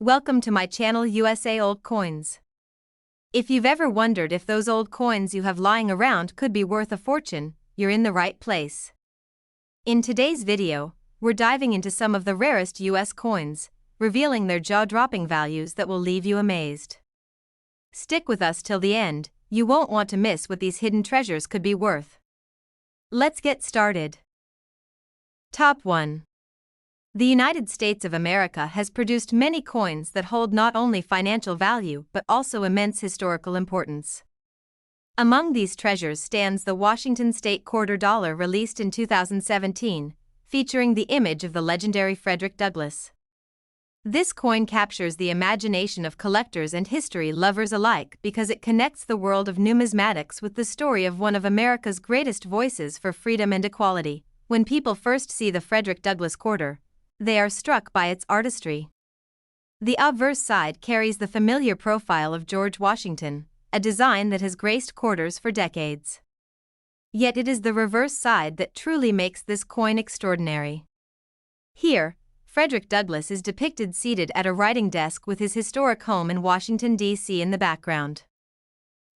Welcome to my channel USA Old Coins. If you've ever wondered if those old coins you have lying around could be worth a fortune, you're in the right place. In today's video, we're diving into some of the rarest US coins, revealing their jaw-dropping values that will leave you amazed. Stick with us till the end, you won't want to miss what these hidden treasures could be worth. Let's get started. Top 1. The United States of America has produced many coins that hold not only financial value but also immense historical importance. Among these treasures stands the Washington State Quarter Dollar released in 2017, featuring the image of the legendary Frederick Douglass. This coin captures the imagination of collectors and history lovers alike because it connects the world of numismatics with the story of one of America's greatest voices for freedom and equality. When people first see the Frederick Douglass quarter, they are struck by its artistry. The obverse side carries the familiar profile of George Washington, a design that has graced quarters for decades. Yet it is the reverse side that truly makes this coin extraordinary. Here, Frederick Douglass is depicted seated at a writing desk with his historic home in Washington, D.C. in the background.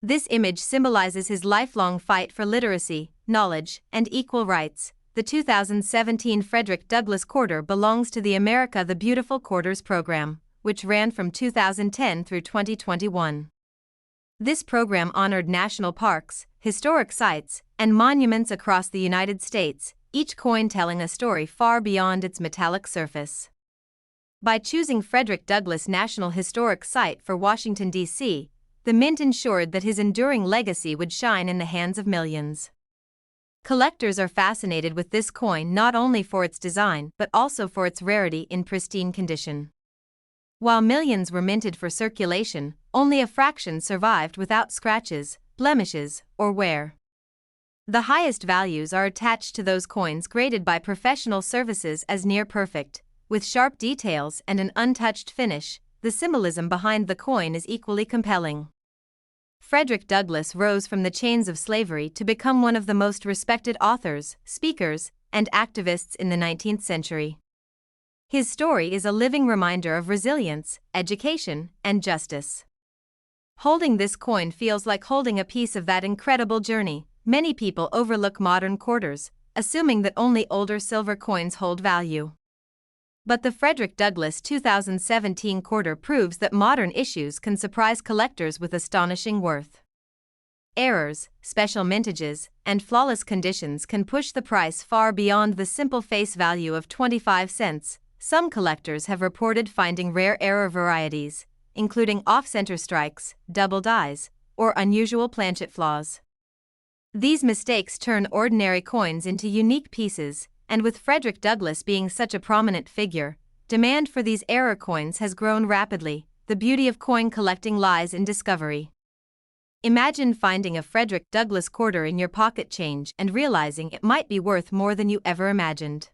This image symbolizes his lifelong fight for literacy, knowledge, and equal rights. The 2017 Frederick Douglass Quarter belongs to the America the Beautiful Quarters program, which ran from 2010 through 2021. This program honored national parks, historic sites, and monuments across the United States, each coin telling a story far beyond its metallic surface. By choosing Frederick Douglass National Historic Site for Washington, D.C., the Mint ensured that his enduring legacy would shine in the hands of millions. Collectors are fascinated with this coin not only for its design but also for its rarity in pristine condition. While millions were minted for circulation, only a fraction survived without scratches, blemishes, or wear. The highest values are attached to those coins graded by professional services as near perfect, with sharp details and an untouched finish. The symbolism behind the coin is equally compelling. Frederick Douglass rose from the chains of slavery to become one of the most respected authors, speakers, and activists in the 19th century. His story is a living reminder of resilience, education, and justice. Holding this coin feels like holding a piece of that incredible journey. Many people overlook modern quarters, assuming that only older silver coins hold value. But the Frederick Douglass 2017 quarter proves that modern issues can surprise collectors with astonishing worth. Errors, special mintages, and flawless conditions can push the price far beyond the simple face value of 25 cents. Some collectors have reported finding rare error varieties, including off-center strikes, double dies, or unusual planchet flaws. These mistakes turn ordinary coins into unique pieces, and with Frederick Douglass being such a prominent figure, demand for these error coins has grown rapidly. The beauty of coin collecting lies in discovery. Imagine finding a Frederick Douglass quarter in your pocket change and realizing it might be worth more than you ever imagined.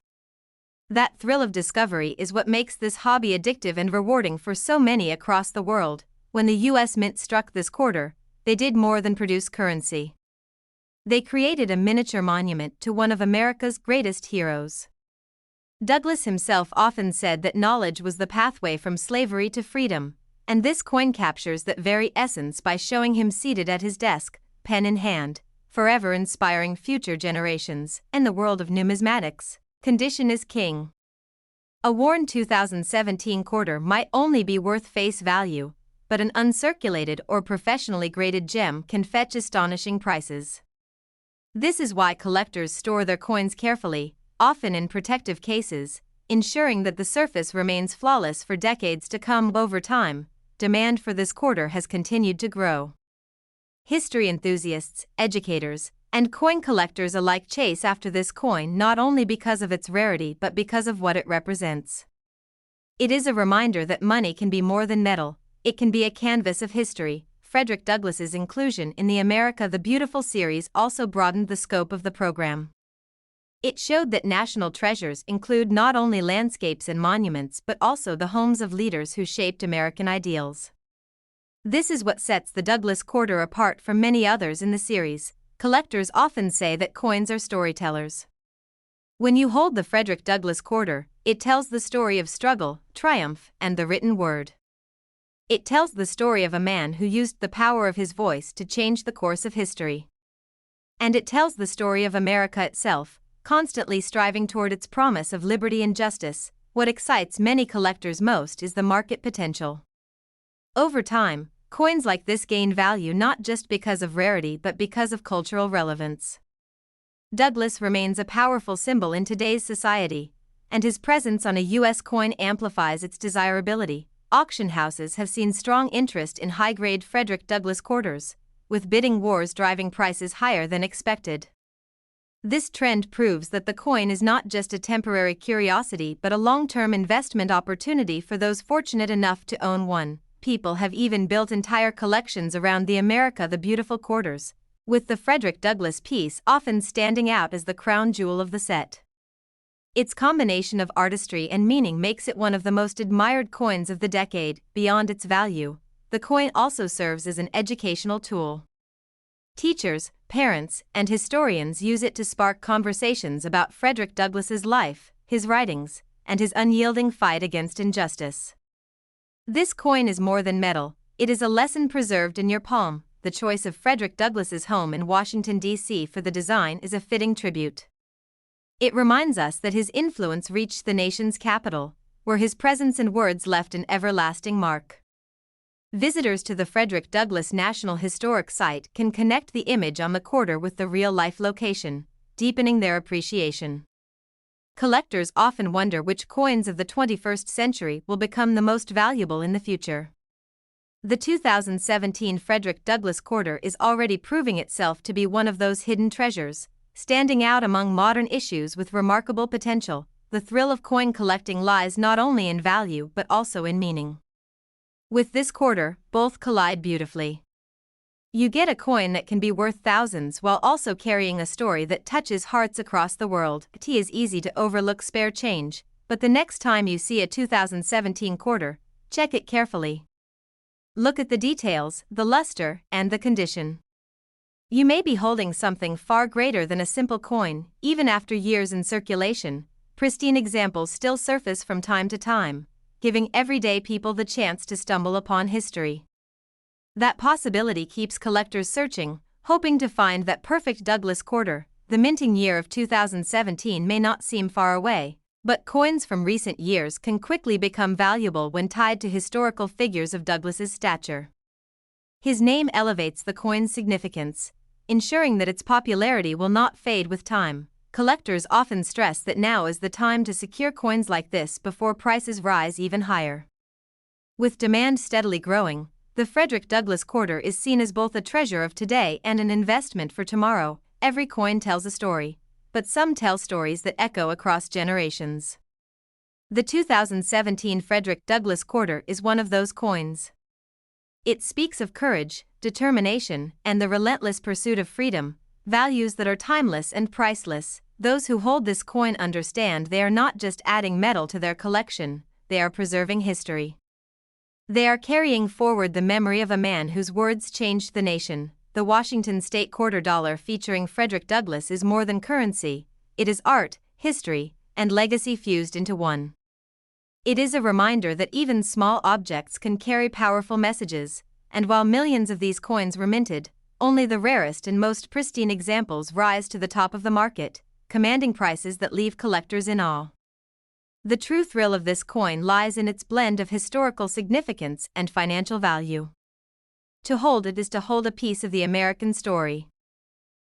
That thrill of discovery is what makes this hobby addictive and rewarding for so many across the world. When the U.S. Mint struck this quarter, they did more than produce currency. They created a miniature monument to one of America's greatest heroes. Douglass himself often said that knowledge was the pathway from slavery to freedom, and this coin captures that very essence by showing him seated at his desk, pen in hand, forever inspiring future generations. In the world of numismatics, condition is king. A worn 2017 quarter might only be worth face value, but an uncirculated or professionally graded gem can fetch astonishing prices. This is why collectors store their coins carefully, often in protective cases, ensuring that the surface remains flawless for decades to come. Over time, demand for this quarter has continued to grow. History enthusiasts, educators, and coin collectors alike chase after this coin not only because of its rarity but because of what it represents. It is a reminder that money can be more than metal, it can be a canvas of history. Frederick Douglass's inclusion in the America the Beautiful series also broadened the scope of the program. It showed that national treasures include not only landscapes and monuments but also the homes of leaders who shaped American ideals. This is what sets the Douglass quarter apart from many others in the series. Collectors often say that coins are storytellers. When you hold the Frederick Douglass quarter, it tells the story of struggle, triumph, and the written word. It tells the story of a man who used the power of his voice to change the course of history. And it tells the story of America itself, constantly striving toward its promise of liberty and justice. What excites many collectors most is the market potential. Over time, coins like this gain value not just because of rarity but because of cultural relevance. Douglass remains a powerful symbol in today's society, and his presence on a U.S. coin amplifies its desirability. Auction houses have seen strong interest in high-grade Frederick Douglass quarters, with bidding wars driving prices higher than expected. This trend proves that the coin is not just a temporary curiosity but a long-term investment opportunity for those fortunate enough to own one. People have even built entire collections around the America the Beautiful quarters, with the Frederick Douglass piece often standing out as the crown jewel of the set. Its combination of artistry and meaning makes it one of the most admired coins of the decade. Beyond its value, the coin also serves as an educational tool. Teachers, parents, and historians use it to spark conversations about Frederick Douglass's life, his writings, and his unyielding fight against injustice. This coin is more than metal, it is a lesson preserved in your palm. The choice of Frederick Douglass's home in Washington, D.C. for the design is a fitting tribute. It reminds us that his influence reached the nation's capital, where his presence and words left an everlasting mark. Visitors to the Frederick Douglass National Historic Site can connect the image on the quarter with the real-life location, deepening their appreciation. Collectors often wonder which coins of the 21st century will become the most valuable in the future. The 2017 Frederick Douglass quarter is already proving itself to be one of those hidden treasures, standing out among modern issues with remarkable potential. The thrill of coin collecting lies not only in value but also in meaning. With this quarter, both collide beautifully. You get a coin that can be worth thousands while also carrying a story that touches hearts across the world. It is easy to overlook spare change, but the next time you see a 2017 quarter, check it carefully. Look at the details, the luster, and the condition. You may be holding something far greater than a simple coin. Even after years in circulation, pristine examples still surface from time to time, giving everyday people the chance to stumble upon history. That possibility keeps collectors searching, hoping to find that perfect Douglass quarter. The minting year of 2017 may not seem far away, but coins from recent years can quickly become valuable when tied to historical figures of Douglass's stature. His name elevates the coin's significance, ensuring that its popularity will not fade with time. Collectors often stress that now is the time to secure coins like this before prices rise even higher. With demand steadily growing, the Frederick Douglass quarter is seen as both a treasure of today and an investment for tomorrow. Every coin tells a story, but some tell stories that echo across generations. The 2017 Frederick Douglass quarter is one of those coins. It speaks of courage, determination, and the relentless pursuit of freedom, values that are timeless and priceless. Those who hold this coin understand they are not just adding metal to their collection, they are preserving history. They are carrying forward the memory of a man whose words changed the nation. The Washington State quarter dollar featuring Frederick Douglass is more than currency, it is art, history, and legacy fused into one. It is a reminder that even small objects can carry powerful messages, and while millions of these coins were minted, only the rarest and most pristine examples rise to the top of the market, commanding prices that leave collectors in awe. The true thrill of this coin lies in its blend of historical significance and financial value. To hold it is to hold a piece of the American story.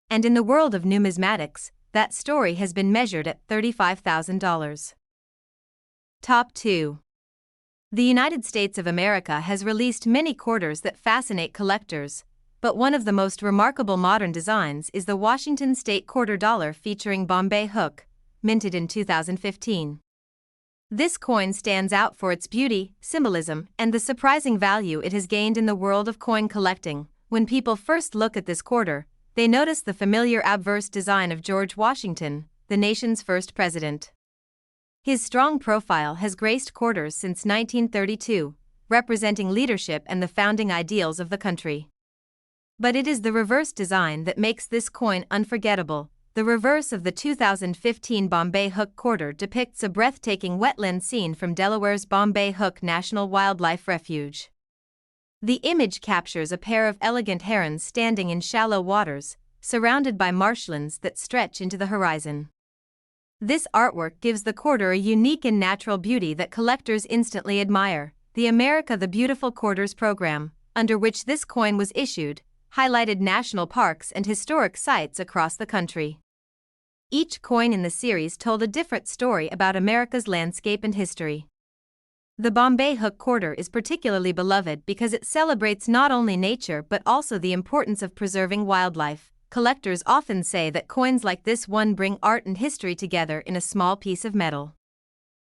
And in the world of numismatics, that story has been measured at $35,000. Top 2. The United States of America has released many quarters that fascinate collectors, but one of the most remarkable modern designs is the Washington State quarter dollar featuring Bombay Hook, minted in 2015. This coin stands out for its beauty, symbolism, and the surprising value it has gained in the world of coin collecting. When people first look at this quarter, they notice the familiar obverse design of George Washington, the nation's first president. His strong profile has graced quarters since 1932, representing leadership and the founding ideals of the country. But it is the reverse design that makes this coin unforgettable. The reverse of the 2015 Bombay Hook quarter depicts a breathtaking wetland scene from Delaware's Bombay Hook National Wildlife Refuge. The image captures a pair of elegant herons standing in shallow waters, surrounded by marshlands that stretch into the horizon. This artwork gives the quarter a unique and natural beauty that collectors instantly admire. The America the Beautiful Quarters program, under which this coin was issued, highlighted national parks and historic sites across the country. Each coin in the series told a different story about America's landscape and history. The Bombay Hook quarter is particularly beloved because it celebrates not only nature but also the importance of preserving wildlife. Collectors often say that coins like this one bring art and history together in a small piece of metal.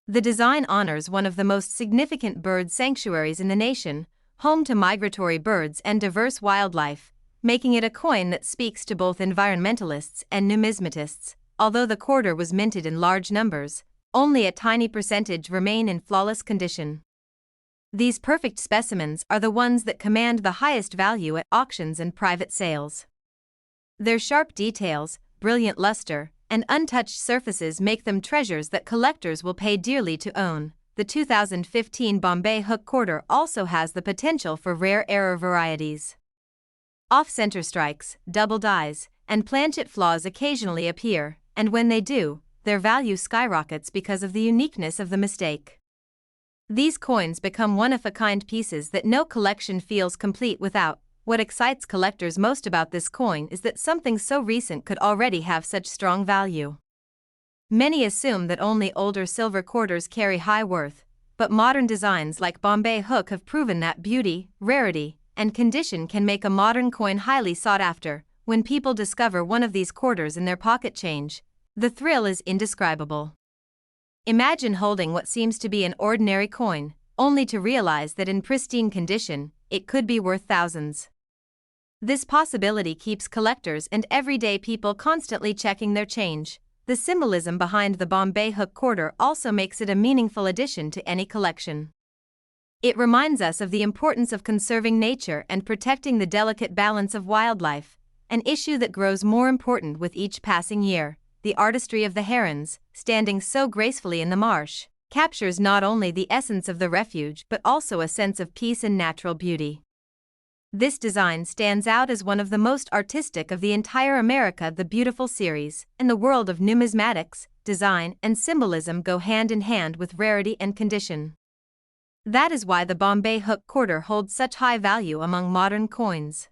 The design honors one of the most significant bird sanctuaries in the nation, home to migratory birds and diverse wildlife, making it a coin that speaks to both environmentalists and numismatists. Although the quarter was minted in large numbers, only a tiny percentage remain in flawless condition. These perfect specimens are the ones that command the highest value at auctions and private sales. Their sharp details, brilliant luster, and untouched surfaces make them treasures that collectors will pay dearly to own. The 2015 Bombay Hook quarter also has the potential for rare error varieties. Off-center strikes, double dies, and planchet flaws occasionally appear, and when they do, their value skyrockets because of the uniqueness of the mistake. These coins become one-of-a-kind pieces that no collection feels complete without. What excites collectors most about this coin is that something so recent could already have such strong value. Many assume that only older silver quarters carry high worth, but modern designs like Bombay Hook have proven that beauty, rarity, and condition can make a modern coin highly sought after. When people discover one of these quarters in their pocket change, the thrill is indescribable. Imagine holding what seems to be an ordinary coin, only to realize that in pristine condition, it could be worth thousands. This possibility keeps collectors and everyday people constantly checking their change. The symbolism behind the Bombay Hook quarter also makes it a meaningful addition to any collection. It reminds us of the importance of conserving nature and protecting the delicate balance of wildlife, an issue that grows more important with each passing year. The artistry of the herons, standing so gracefully in the marsh, captures not only the essence of the refuge but also a sense of peace and natural beauty. This design stands out as one of the most artistic of the entire America the Beautiful series. In the world of numismatics, design and symbolism go hand in hand with rarity and condition. That is why the Bombay Hook quarter holds such high value among modern coins.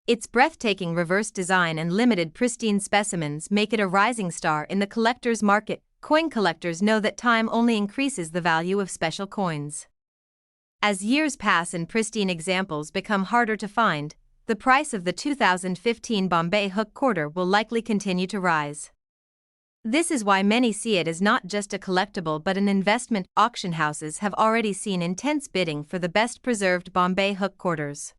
Its breathtaking reverse design and limited pristine specimens make it a rising star in the collector's market. Coin collectors know that time only increases the value of special coins. As years pass and pristine examples become harder to find, the price of the 2015 Bombay Hook quarter will likely continue to rise. This is why many see it as not just a collectible but an investment. Auction houses have already seen intense bidding for the best preserved Bombay Hook quarters.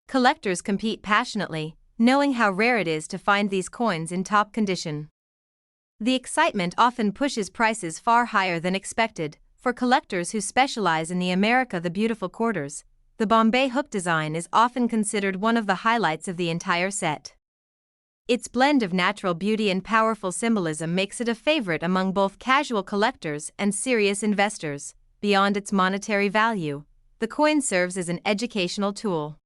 Collectors compete passionately, knowing how rare it is to find these coins in top condition. The excitement often pushes prices far higher than expected. For collectors who specialize in the America the Beautiful quarters, the Bombay Hook design is often considered one of the highlights of the entire set. Its blend of natural beauty and powerful symbolism makes it a favorite among both casual collectors and serious investors. Beyond its monetary value, the coin serves as an educational tool.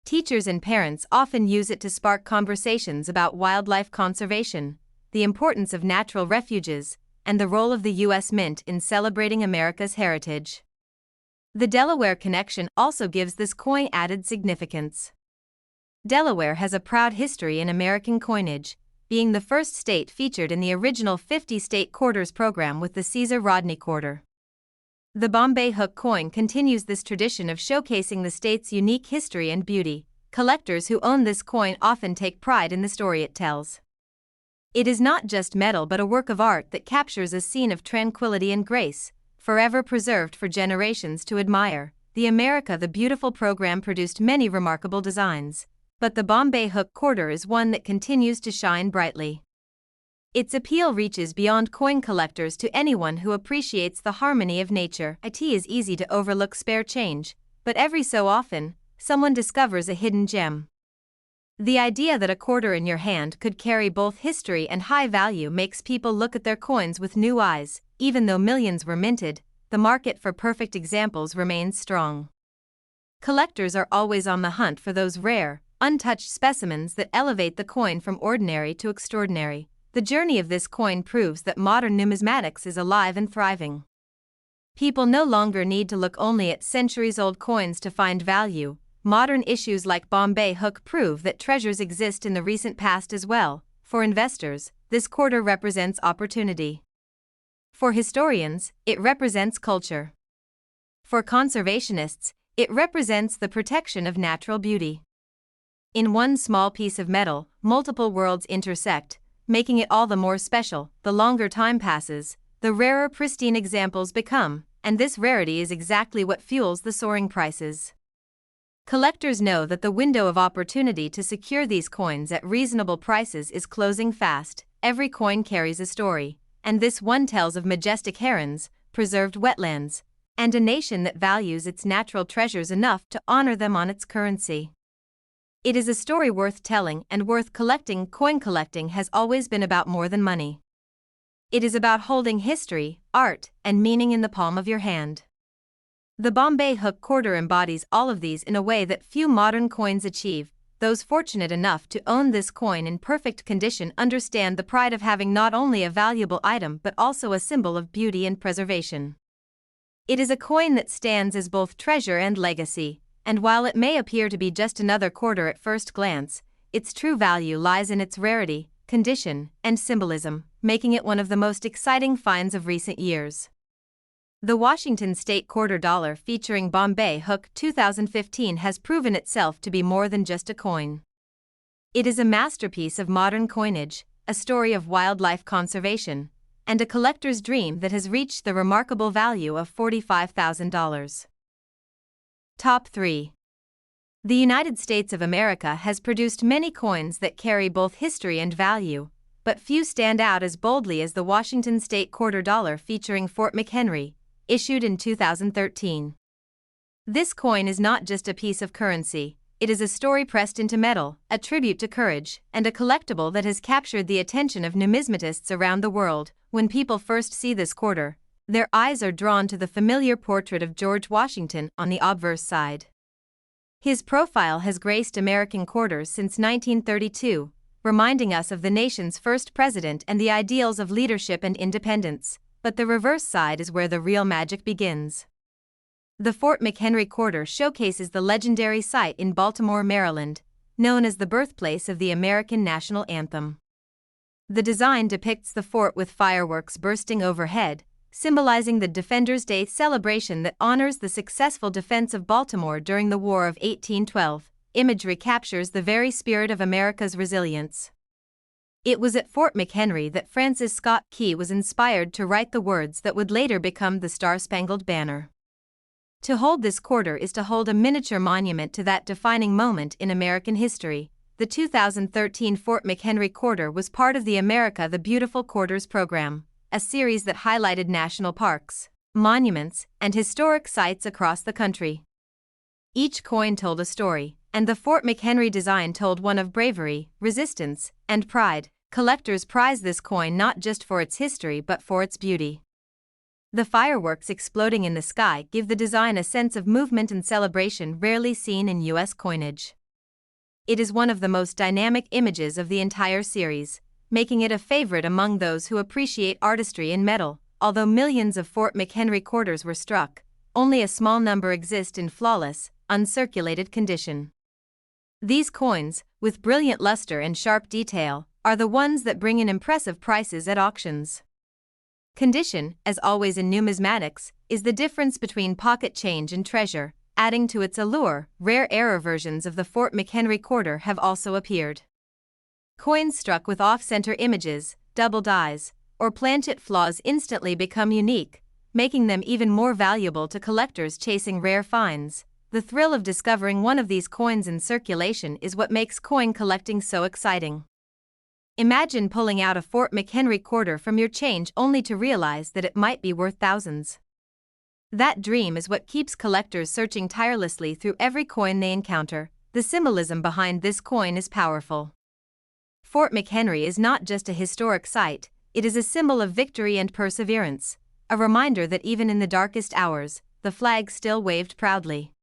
Teachers and parents often use it to spark conversations about wildlife conservation, the importance of natural refuges, and the role of the U.S. Mint in celebrating America's heritage. The Delaware connection also gives this coin added significance. Delaware has a proud history in American coinage, being the first state featured in the original 50-state quarters program with the Caesar Rodney quarter. The Bombay Hook coin continues this tradition of showcasing the state's unique history and beauty. Collectors who own this coin often take pride in the story it tells. It is not just metal but a work of art that captures a scene of tranquility and grace, forever preserved for generations to admire. The America the Beautiful program produced many remarkable designs, but the Bombay Hook quarter is one that continues to shine brightly. Its appeal reaches beyond coin collectors to anyone who appreciates the harmony of nature. It is easy to overlook spare change, but every so often, someone discovers a hidden gem. The idea that a quarter in your hand could carry both history and high value makes people look at their coins with new eyes. Even though millions were minted, the market for perfect examples remains strong. Collectors are always on the hunt for those rare, untouched specimens that elevate the coin from ordinary to extraordinary. The journey of this coin proves that modern numismatics is alive and thriving. People no longer need to look only at centuries-old coins to find value. Modern issues like Bombay Hook prove that treasures exist in the recent past as well. For investors, this quarter represents opportunity. For historians, it represents culture. For conservationists, it represents the protection of natural beauty. In one small piece of metal, multiple worlds intersect, making it all the more special. The longer time passes, the rarer pristine examples become, and this rarity is exactly what fuels the soaring prices. Collectors know that the window of opportunity to secure these coins at reasonable prices is closing fast. Every coin carries a story, and this one tells of majestic herons, preserved wetlands, and a nation that values its natural treasures enough to honor them on its currency. It is a story worth telling and worth collecting. Coin collecting has always been about more than money. It is about holding history, art, and meaning in the palm of your hand. The Bombay Hook quarter embodies all of these in a way that few modern coins achieve. Those fortunate enough to own this coin in perfect condition understand the pride of having not only a valuable item but also a symbol of beauty and preservation. It is a coin that stands as both treasure and legacy, and while it may appear to be just another quarter at first glance, its true value lies in its rarity, condition, and symbolism, making it one of the most exciting finds of recent years. The Washington State quarter dollar featuring Bombay Hook 2015 has proven itself to be more than just a coin. It is a masterpiece of modern coinage, a story of wildlife conservation, and a collector's dream that has reached the remarkable value of $45,000. Top 3. The United States of America has produced many coins that carry both history and value, but few stand out as boldly as the Washington State quarter dollar featuring Fort McHenry, issued in 2013. This coin is not just a piece of currency, it is a story pressed into metal, a tribute to courage, and a collectible that has captured the attention of numismatists around the world. When people first see this quarter, their eyes are drawn to the familiar portrait of George Washington on the obverse side. His profile has graced American quarters since 1932, reminding us of the nation's first president and the ideals of leadership and independence. But the reverse side is where the real magic begins. The Fort McHenry quarter showcases the legendary site in Baltimore, Maryland, known as the birthplace of the American national anthem. The design depicts the fort with fireworks bursting overhead, symbolizing the Defenders' Day celebration that honors the successful defense of Baltimore during the War of 1812. Imagery captures the very spirit of America's resilience. It was at Fort McHenry that Francis Scott Key was inspired to write the words that would later become the Star-Spangled Banner. To hold this quarter is to hold a miniature monument to that defining moment in American history. The 2013 Fort McHenry quarter was part of the America the Beautiful Quarters program, a series that highlighted national parks, monuments, and historic sites across the country. Each coin told a story, and the Fort McHenry design told one of bravery, resistance, and pride. Collectors prize this coin not just for its history but for its beauty. The fireworks exploding in the sky give the design a sense of movement and celebration rarely seen in U.S. coinage. It is one of the most dynamic images of the entire series, making it a favorite among those who appreciate artistry in metal. Although millions of Fort McHenry quarters were struck, only a small number exist in flawless, uncirculated condition. These coins, with brilliant luster and sharp detail, are the ones that bring in impressive prices at auctions. Condition, as always in numismatics, is the difference between pocket change and treasure, adding to its allure. Rare error versions of the Fort McHenry quarter have also appeared. Coins struck with off-center images, double dies, or planchet flaws instantly become unique, making them even more valuable to collectors chasing rare finds. The thrill of discovering one of these coins in circulation is what makes coin collecting so exciting. Imagine pulling out a Fort McHenry quarter from your change only to realize that it might be worth thousands. That dream is what keeps collectors searching tirelessly through every coin they encounter. The symbolism behind this coin is powerful. Fort McHenry is not just a historic site, it is a symbol of victory and perseverance, a reminder that even in the darkest hours, the flag still waved proudly.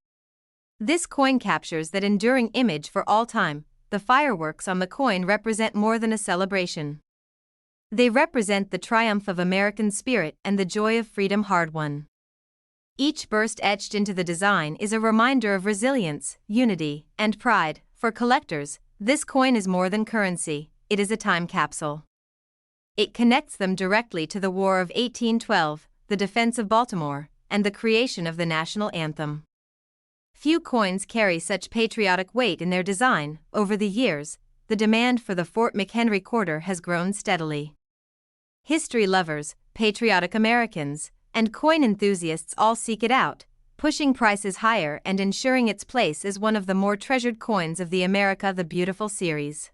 This coin captures that enduring image for all time. The fireworks on the coin represent more than a celebration. They represent the triumph of American spirit and the joy of freedom hard-won. Each burst etched into the design is a reminder of resilience, unity, and pride. For collectors, this coin is more than currency, it is a time capsule. It connects them directly to the War of 1812, the defense of Baltimore, and the creation of the national anthem. Few coins carry such patriotic weight in their design. Over the years, the demand for the Fort McHenry quarter has grown steadily. History lovers, patriotic Americans, and coin enthusiasts all seek it out, pushing prices higher and ensuring its place as one of the more treasured coins of the America the Beautiful series.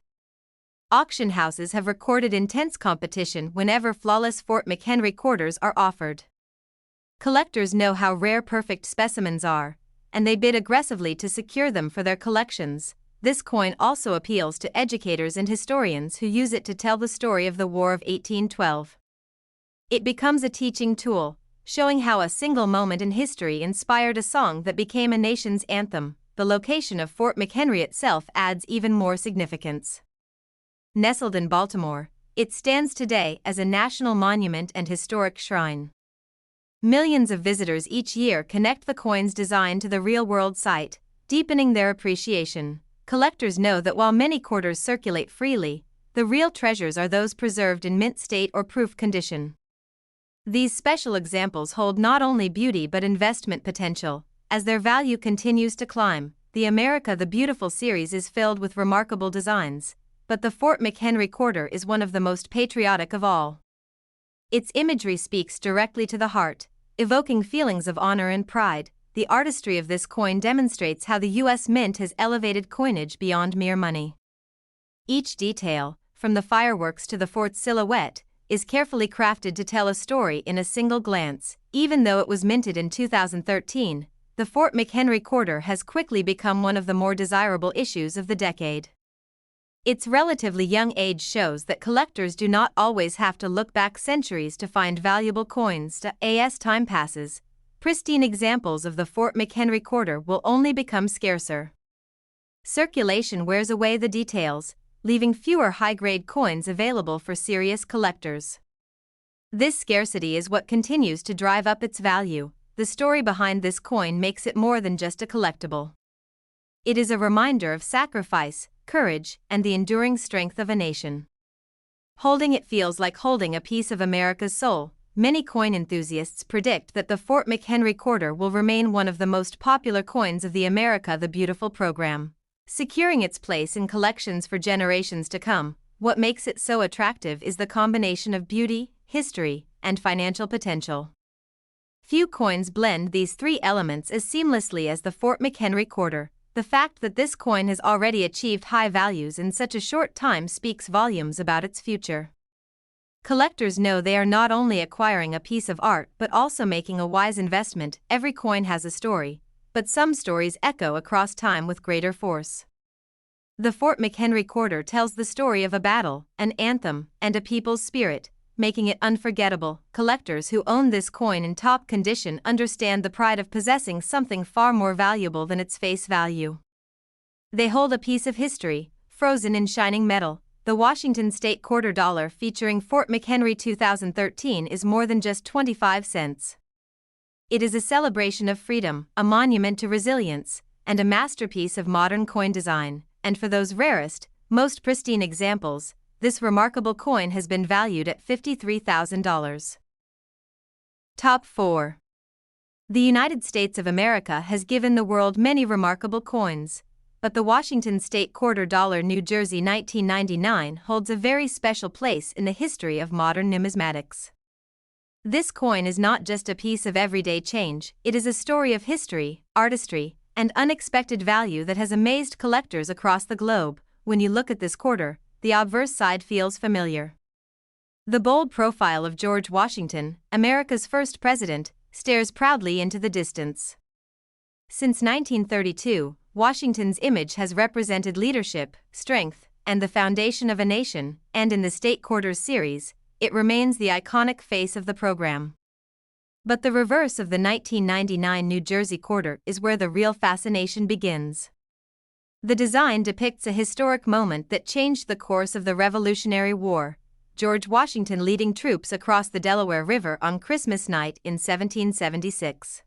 Auction houses have recorded intense competition whenever flawless Fort McHenry quarters are offered. Collectors know how rare perfect specimens are, and they bid aggressively to secure them for their collections. This coin also appeals to educators and historians who use it to tell the story of the War of 1812. It becomes a teaching tool, showing how a single moment in history inspired a song that became a nation's anthem. The location of Fort McHenry itself adds even more significance. Nestled in Baltimore, it stands today as a national monument and historic shrine. Millions of visitors each year connect the coin's design to the real-world site, deepening their appreciation. Collectors know that while many quarters circulate freely, the real treasures are those preserved in mint state or proof condition. These special examples hold not only beauty but investment potential. As their value continues to climb, the America the Beautiful series is filled with remarkable designs, but the Fort McHenry quarter is one of the most patriotic of all. Its imagery speaks directly to the heart, evoking feelings of honor and pride. The artistry of this coin demonstrates how the U.S. Mint has elevated coinage beyond mere money. Each detail, from the fireworks to the fort's silhouette, is carefully crafted to tell a story in a single glance. Even though it was minted in 2013, the Fort McHenry quarter has quickly become one of the more desirable issues of the decade. Its relatively young age shows that collectors do not always have to look back centuries to find valuable coins. As time passes, pristine examples of the Fort McHenry quarter will only become scarcer. Circulation wears away the details, leaving fewer high-grade coins available for serious collectors. This scarcity is what continues to drive up its value. The story behind this coin makes it more than just a collectible. It is a reminder of sacrifice, courage, and the enduring strength of a nation. Holding it feels like holding a piece of America's soul. Many coin enthusiasts predict that the Fort McHenry quarter will remain one of the most popular coins of the America the Beautiful program, securing its place in collections for generations to come. What makes it so attractive is the combination of beauty, history, and financial potential. Few coins blend these three elements as seamlessly as the Fort McHenry quarter. The fact that this coin has already achieved high values in such a short time speaks volumes about its future. Collectors know they are not only acquiring a piece of art but also making a wise investment. Every coin has a story, but some stories echo across time with greater force. The Fort McHenry quarter tells the story of a battle, an anthem, and a people's spirit, making it unforgettable. Collectors who own this coin in top condition understand the pride of possessing something far more valuable than its face value. They hold a piece of history, frozen in shining metal. The Washington State quarter dollar featuring Fort McHenry 2013 is more than just 25 cents. It is a celebration of freedom, a monument to resilience, and a masterpiece of modern coin design. And for those rarest, most pristine examples, this remarkable coin has been valued at $53,000. Top 4. The United States of America has given the world many remarkable coins, but the Washington State quarter dollar New Jersey 1999 holds a very special place in the history of modern numismatics. This coin is not just a piece of everyday change, it is a story of history, artistry, and unexpected value that has amazed collectors across the globe. When you look at this quarter, the obverse side feels familiar. The bold profile of George Washington, America's first president, stares proudly into the distance. Since 1932, Washington's image has represented leadership, strength, and the foundation of a nation, and in the State Quarters series, it remains the iconic face of the program. But the reverse of the 1999 New Jersey quarter is where the real fascination begins. The design depicts a historic moment that changed the course of the Revolutionary War, George Washington leading troops across the Delaware River on Christmas night in 1776.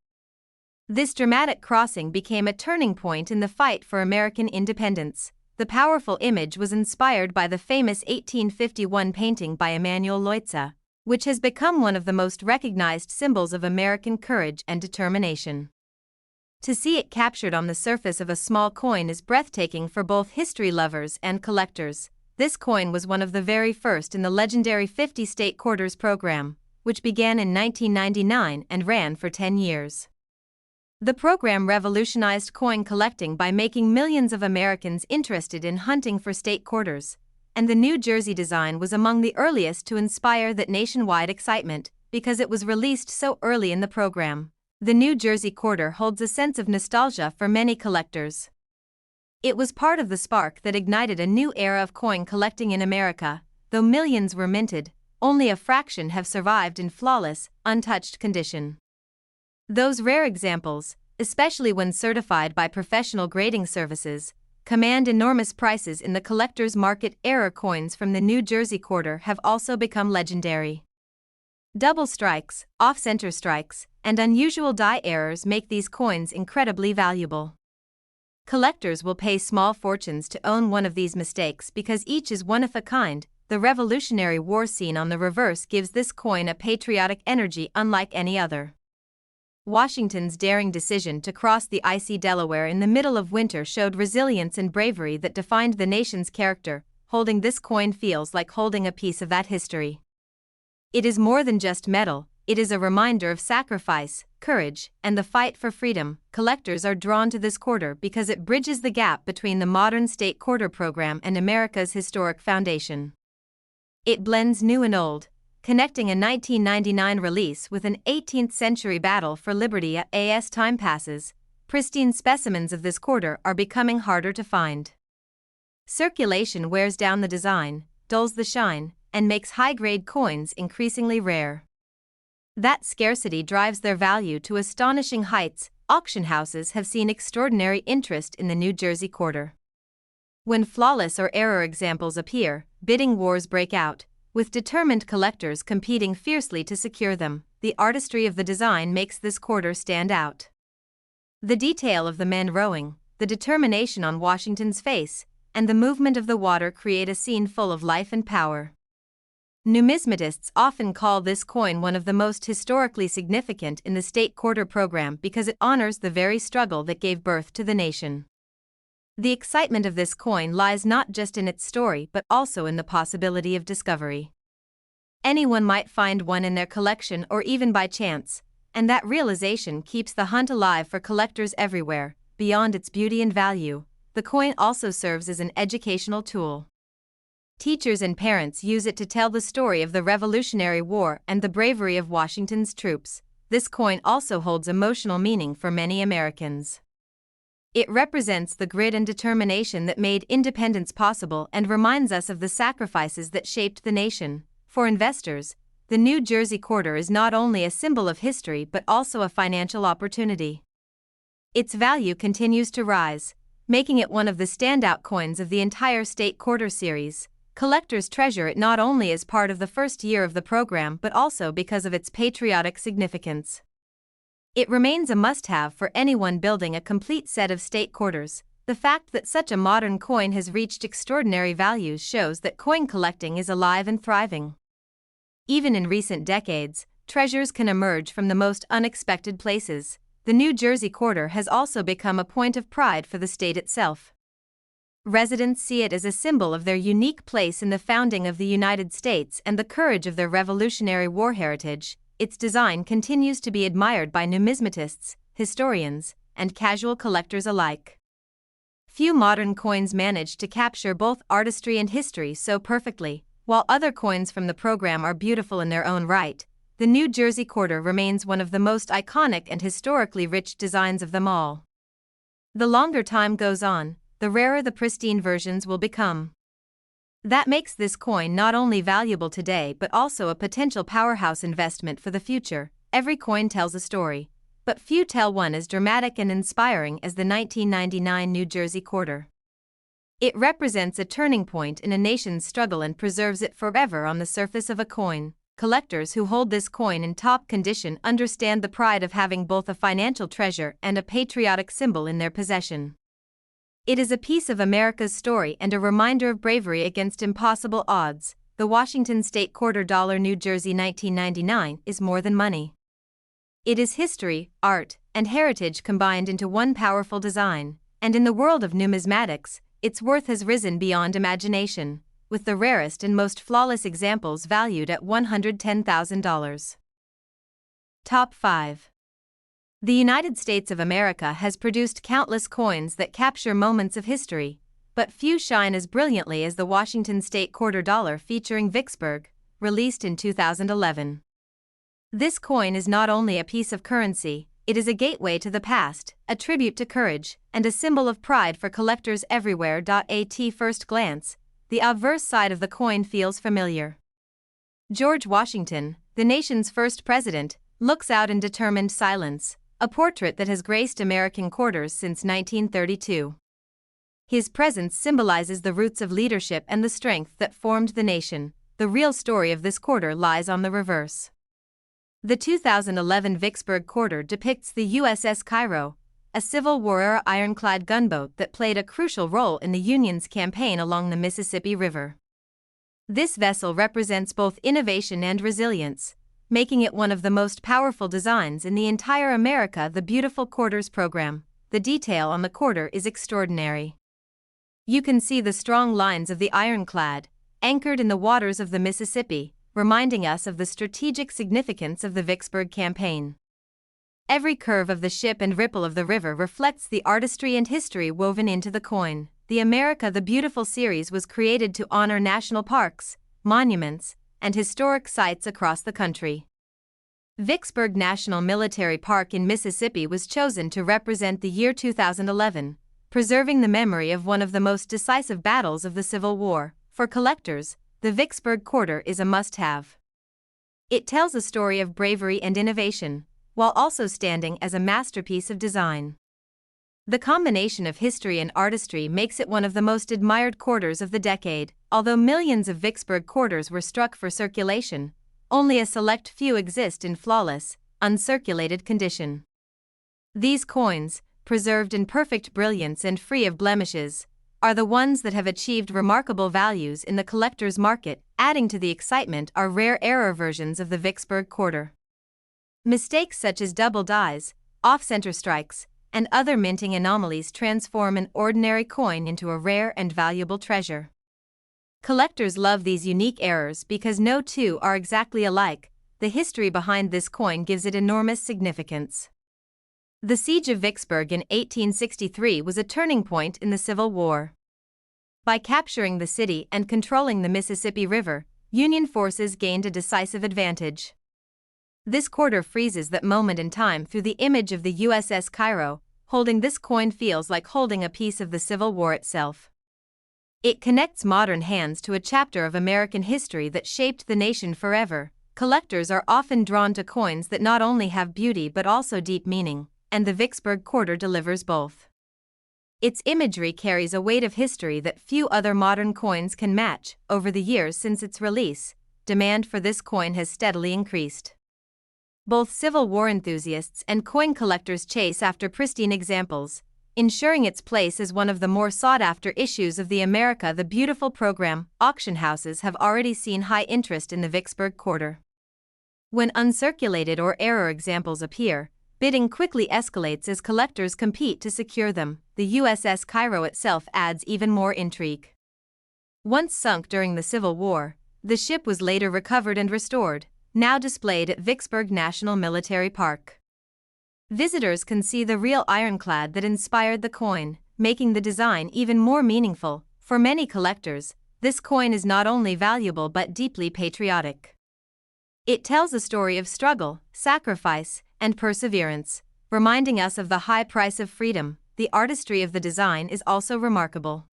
This dramatic crossing became a turning point in the fight for American independence. The powerful image was inspired by the famous 1851 painting by Emanuel Leutze, which has become one of the most recognized symbols of American courage and determination. To see it captured on the surface of a small coin is breathtaking for both history lovers and collectors. This coin was one of the very first in the legendary 50 state quarters program, which began in 1999 and ran for 10 years. The program revolutionized coin collecting by making millions of Americans interested in hunting for state quarters, and the New Jersey design was among the earliest to inspire that nationwide excitement because it was released so early in the program. The New Jersey quarter holds a sense of nostalgia for many collectors. It was part of the spark that ignited a new era of coin collecting in America. Though millions were minted, only a fraction have survived in flawless, untouched condition. Those rare examples, especially when certified by professional grading services, command enormous prices in the collector's market. Error coins from the New Jersey quarter have also become legendary. Double strikes, off-center strikes, and unusual die errors make these coins incredibly valuable. Collectors will pay small fortunes to own one of these mistakes because each is one of a kind. The Revolutionary War scene on the reverse gives this coin a patriotic energy unlike any other. Washington's daring decision to cross the icy Delaware in the middle of winter showed resilience and bravery that defined the nation's character. Holding this coin feels like holding a piece of that history. It is more than just metal, it is a reminder of sacrifice, courage, and the fight for freedom. Collectors are drawn to this quarter because it bridges the gap between the modern state quarter program and America's historic foundation. It blends new and old, connecting a 1999 release with an 18th-century battle for liberty. As time passes, pristine specimens of this quarter are becoming harder to find. Circulation wears down the design, dulls the shine, and makes high-grade coins increasingly rare. That scarcity drives their value to astonishing heights. Auction houses have seen extraordinary interest in the New Jersey quarter. When flawless or error examples appear, bidding wars break out, with determined collectors competing fiercely to secure them. The artistry of the design makes this quarter stand out. The detail of the men rowing, the determination on Washington's face, and the movement of the water create a scene full of life and power. Numismatists often call this coin one of the most historically significant in the state quarter program because it honors the very struggle that gave birth to the nation. The excitement of this coin lies not just in its story but also in the possibility of discovery. Anyone might find one in their collection or even by chance, and that realization keeps the hunt alive for collectors everywhere. Beyond its beauty and value, the coin also serves as an educational tool. Teachers and parents use it to tell the story of the Revolutionary War and the bravery of Washington's troops. This coin also holds emotional meaning for many Americans. It represents the grit and determination that made independence possible and reminds us of the sacrifices that shaped the nation. For investors, the New Jersey quarter is not only a symbol of history but also a financial opportunity. Its value continues to rise, making it one of the standout coins of the entire state quarter series. Collectors treasure it not only as part of the first year of the program but also because of its patriotic significance. It remains a must-have for anyone building a complete set of state quarters. The fact that such a modern coin has reached extraordinary values shows that coin collecting is alive and thriving. Even in recent decades, treasures can emerge from the most unexpected places. The New Jersey quarter has also become a point of pride for the state itself. Residents see it as a symbol of their unique place in the founding of the United States and the courage of their Revolutionary War heritage. Its design continues to be admired by numismatists, historians, and casual collectors alike. Few modern coins manage to capture both artistry and history so perfectly. While other coins from the program are beautiful in their own right, the New Jersey quarter remains one of the most iconic and historically rich designs of them all. The longer time goes on, the rarer the pristine versions will become. That makes this coin not only valuable today but also a potential powerhouse investment for the future. every coin tells a story, but few tell one as dramatic and inspiring as the 1999 New Jersey quarter. It represents a turning point in a nation's struggle and preserves it forever on the surface of a coin. Collectors who hold this coin in top condition understand the pride of having both a financial treasure and a patriotic symbol in their possession. It is a piece of America's story and a reminder of bravery against impossible odds. The Washington State Quarter Dollar New Jersey 1999 is more than money. It is history, art, and heritage combined into one powerful design, and in the world of numismatics, its worth has risen beyond imagination, with the rarest and most flawless examples valued at $110,000. Top 5. The United States of America has produced countless coins that capture moments of history, but few shine as brilliantly as the Washington State Quarter Dollar featuring Vicksburg, released in 2011. This coin is not only a piece of currency, it is a gateway to the past, a tribute to courage, and a symbol of pride for collectors everywhere. At first glance, the obverse side of the coin feels familiar. George Washington, the nation's first president, looks out in determined silence, a portrait that has graced American quarters since 1932. His presence symbolizes the roots of leadership and the strength that formed the nation. The real story of this quarter lies on the reverse. The 2011 Vicksburg quarter depicts the USS Cairo, a Civil War-era ironclad gunboat that played a crucial role in the Union's campaign along the Mississippi River. This vessel represents both innovation and resilience, making it one of the most powerful designs in the entire America. The beautiful quarters program. The detail on the quarter is extraordinary. You can see the strong lines of the ironclad, anchored in the waters of the Mississippi, reminding us of the strategic significance of the Vicksburg campaign. Every curve of the ship and ripple of the river reflects the artistry and history woven into the coin. The America the Beautiful series was created to honor national parks, monuments, and historic sites across the country. Vicksburg National Military Park in Mississippi was chosen to represent the year 2011, preserving the memory of one of the most decisive battles of the Civil War. For collectors, the Vicksburg quarter is a must-have. It tells a story of bravery and innovation, while also standing as a masterpiece of design. The combination of history and artistry makes it one of the most admired quarters of the decade. Although millions of Vicksburg quarters were struck for circulation, only a select few exist in flawless, uncirculated condition. These coins, preserved in perfect brilliance and free of blemishes, are the ones that have achieved remarkable values in the collector's market. Adding to the excitement are rare error versions of the Vicksburg quarter. Mistakes such as double dies, off-center strikes, and other minting anomalies transform an ordinary coin into a rare and valuable treasure. Collectors love these unique errors because no two are exactly alike. The history behind this coin gives it enormous significance. The Siege of Vicksburg in 1863 was a turning point in the Civil War. By capturing the city and controlling the Mississippi River, Union forces gained a decisive advantage. This quarter freezes that moment in time through the image of the USS Cairo. Holding this coin feels like holding a piece of the Civil War itself. It connects modern hands to a chapter of American history that shaped the nation forever. Collectors are often drawn to coins that not only have beauty but also deep meaning, and the Vicksburg quarter delivers both. Its imagery carries a weight of history that few other modern coins can match. Over the years since its release, demand for this coin has steadily increased. Both Civil War enthusiasts and coin collectors chase after pristine examples, ensuring its place as one of the more sought-after issues of the America the Beautiful program. Auction houses have already seen high interest in the Vicksburg quarter. When uncirculated or error examples appear, bidding quickly escalates as collectors compete to secure them. The USS Cairo itself adds even more intrigue. Once sunk during the Civil War, the ship was later recovered and restored, now displayed at Vicksburg National Military Park. Visitors can see the real ironclad that inspired the coin, making the design even more meaningful. For many collectors, this coin is not only valuable but deeply patriotic. It tells a story of struggle, sacrifice, and perseverance, reminding us of the high price of freedom. The artistry of the design is also remarkable.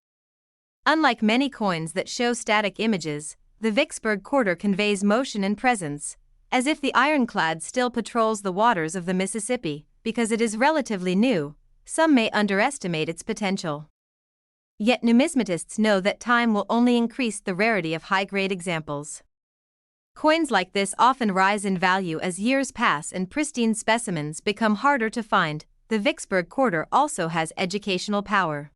Unlike many coins that show static images, the Vicksburg quarter conveys motion and presence, as if the ironclad still patrols the waters of the Mississippi. Because it is relatively new, some may underestimate its potential. Yet numismatists know that time will only increase the rarity of high-grade examples. Coins like this often rise in value as years pass and pristine specimens become harder to find. The Vicksburg quarter also has educational power.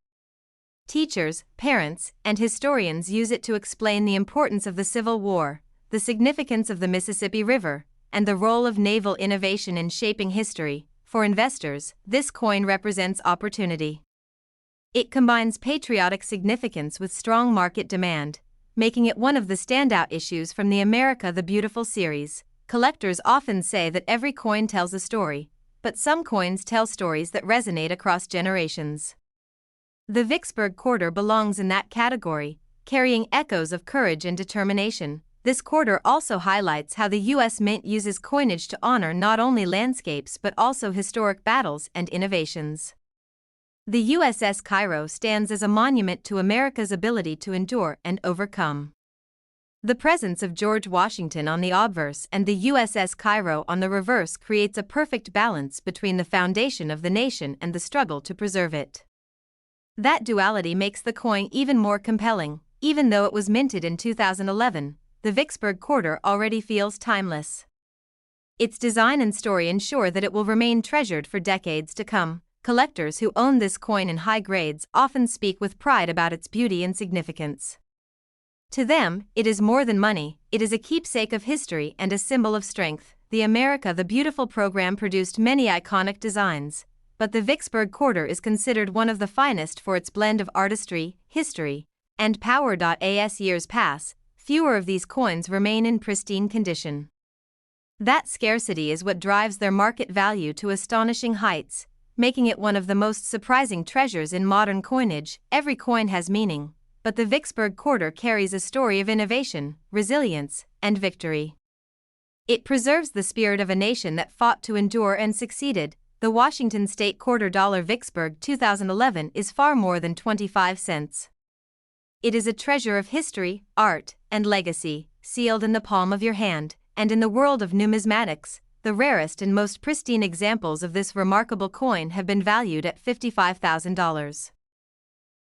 Teachers, parents, and historians use it to explain the importance of the Civil War, the significance of the Mississippi River, and the role of naval innovation in shaping history. For investors, this coin represents opportunity. It combines patriotic significance with strong market demand, making it one of the standout issues from the America the Beautiful series. Collectors often say that every coin tells a story, but some coins tell stories that resonate across generations. The Vicksburg quarter belongs in that category, carrying echoes of courage and determination. This quarter also highlights how the U.S. Mint uses coinage to honor not only landscapes but also historic battles and innovations. The USS Cairo stands as a monument to America's ability to endure and overcome. The presence of George Washington on the obverse and the USS Cairo on the reverse creates a perfect balance between the foundation of the nation and the struggle to preserve it. That duality makes the coin even more compelling. Even though it was minted in 2011, the Vicksburg quarter already feels timeless. Its design and story ensure that it will remain treasured for decades to come. Collectors who own this coin in high grades often speak with pride about its beauty and significance. To them, it is more than money, it is a keepsake of history and a symbol of strength. The America the Beautiful program produced many iconic designs, but the Vicksburg quarter is considered one of the finest for its blend of artistry, history, and power. As years pass, fewer of these coins remain in pristine condition. That scarcity is what drives their market value to astonishing heights, making it one of the most surprising treasures in modern coinage. Every coin has meaning, but the Vicksburg quarter carries a story of innovation, resilience, and victory. It preserves the spirit of a nation that fought to endure and succeeded. The Washington State quarter Vicksburg 2011 is far more than 25 cents. It is a treasure of history, art, and legacy, sealed in the palm of your hand. And in the world of numismatics, the rarest and most pristine examples of this remarkable coin have been valued at $55,000.